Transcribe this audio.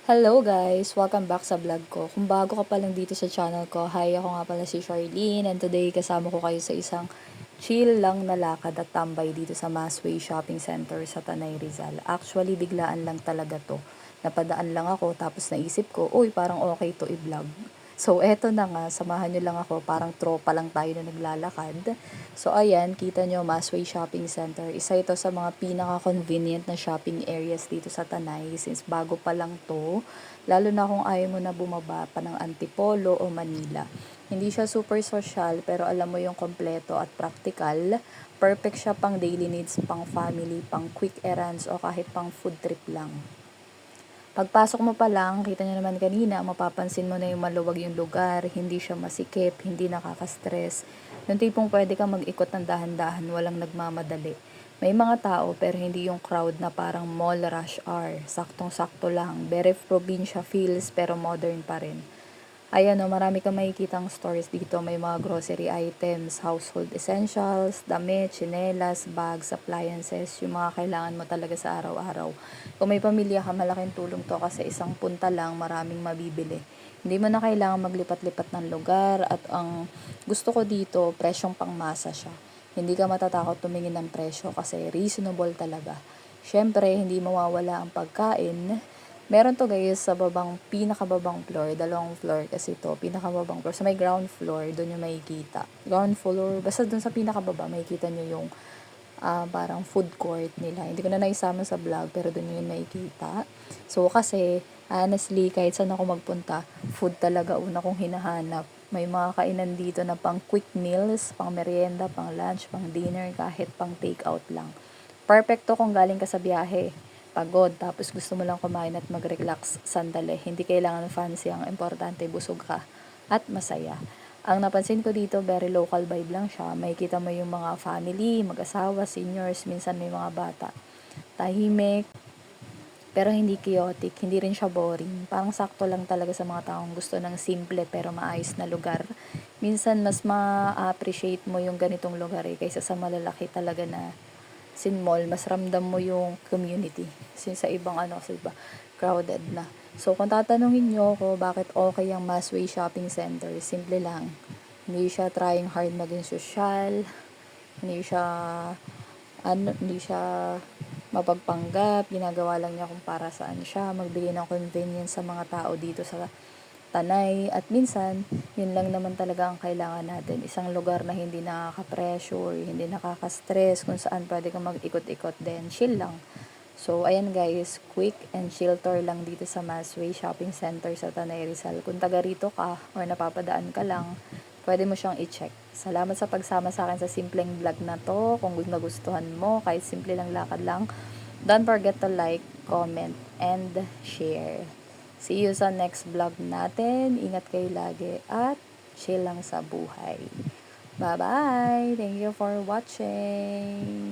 Hello guys! Welcome back sa vlog ko. Kung bago ka pa lang dito sa channel ko, hi, ako nga pala si Charlene, and today kasama ko kayo sa isang chill lang na lakad at tambay dito sa Masway Shopping Center sa Tanay Rizal. Actually, biglaan lang talaga to. Napadaan lang ako tapos naisip ko, uy, parang okay to i-vlog. So, eto na nga, samahan nyo lang ako, parang tropa lang tayo na naglalakad. So, ayan, kita nyo, Masway Shopping Center. Isa ito sa mga pinaka-convenient na shopping areas dito sa Tanay since bago pa lang to, lalo na kung ayaw mo na bumaba pa ng Antipolo o Manila. Hindi siya super social pero alam mo yung kompleto at practical. Perfect siya pang daily needs, pang family, pang quick errands o kahit pang food trip lang. Pagpasok mo pa lang, kita nyo naman kanina, mapapansin mo na yung maluwag yung lugar, hindi siya masikip, hindi nakaka-stress. Yung tipong pwede kang mag-ikot ng dahan-dahan, walang nagmamadali. May mga tao pero hindi yung crowd na parang mall rush hour. Saktong-sakto lang. Very probinsya feels pero modern pa rin. Ayan o, marami kang makikitang stores dito. May mga grocery items, household essentials, damit, tsinelas, bags, appliances, yung mga kailangan mo talaga sa araw-araw. Kung may pamilya ka, malaking tulong to kasi isang punta lang, maraming mabibili. Hindi mo na kailangan maglipat-lipat ng lugar at ang gusto ko dito, presyong pangmasa siya. Hindi ka matatakot tumingin ng presyo kasi reasonable talaga. Siyempre, hindi mawawala ang pagkain. Meron to guys sa pinakababang floor, dalawang floor kasi to, pinakababang floor. So may ground floor, doon yung makikita. Ground floor, basta doon sa pinakababa, makikita nyo yung parang food court nila. Hindi ko na naisama sa vlog, pero doon yung makikita. So kasi, honestly, kahit saan ako magpunta, food talaga una kong hinahanap. May mga kainan dito na pang quick meals, pang merienda, pang lunch, pang dinner, kahit pang take out lang. Perfecto kung galing ka sa biyahe, pagod, tapos gusto mo lang kumain at mag-relax sandali. Hindi kailangan fancy, ang importante busog ka at masaya. Ang napansin ko dito, very local vibe lang siya. Makikita mo yung mga family, mag-asawa, seniors, minsan may mga bata. Tahimik, pero hindi chaotic, hindi rin siya boring. Parang sakto lang talaga sa mga taong gusto ng simple pero maayos na lugar. Minsan mas ma-appreciate mo yung ganitong lugar kaysa sa malalaki talaga na mall, mas ramdam mo yung community. Since sa ibang sa iba, crowded na. So, kung tatanungin nyo ako bakit okay ang Masway Shopping Center, simple lang. Hindi siya trying hard maging social, hindi siya, hindi siya mapagpanggap, ginagawa lang niya kung para saan siya, magbigay ng convenience sa mga tao dito sa Tanay. At minsan, yun lang naman talaga ang kailangan natin. Isang lugar na hindi nakaka-pressure, hindi nakaka-stress, kung saan pwede kang mag-ikot-ikot din. Chill lang. So, ayan guys, quick and chill tour lang dito sa Masway Shopping Center sa Tanay Rizal. Kung taga rito ka or napapadaan ka lang, pwede mo siyang i-check. Salamat sa pagsama sa akin sa simpleng vlog na to. Kung nagustuhan mo, kahit simple lang lakad lang, don't forget to like, comment, and share. See you sa next vlog natin. Ingat kayo lagi at chill lang sa buhay. Bye-bye! Thank you for watching!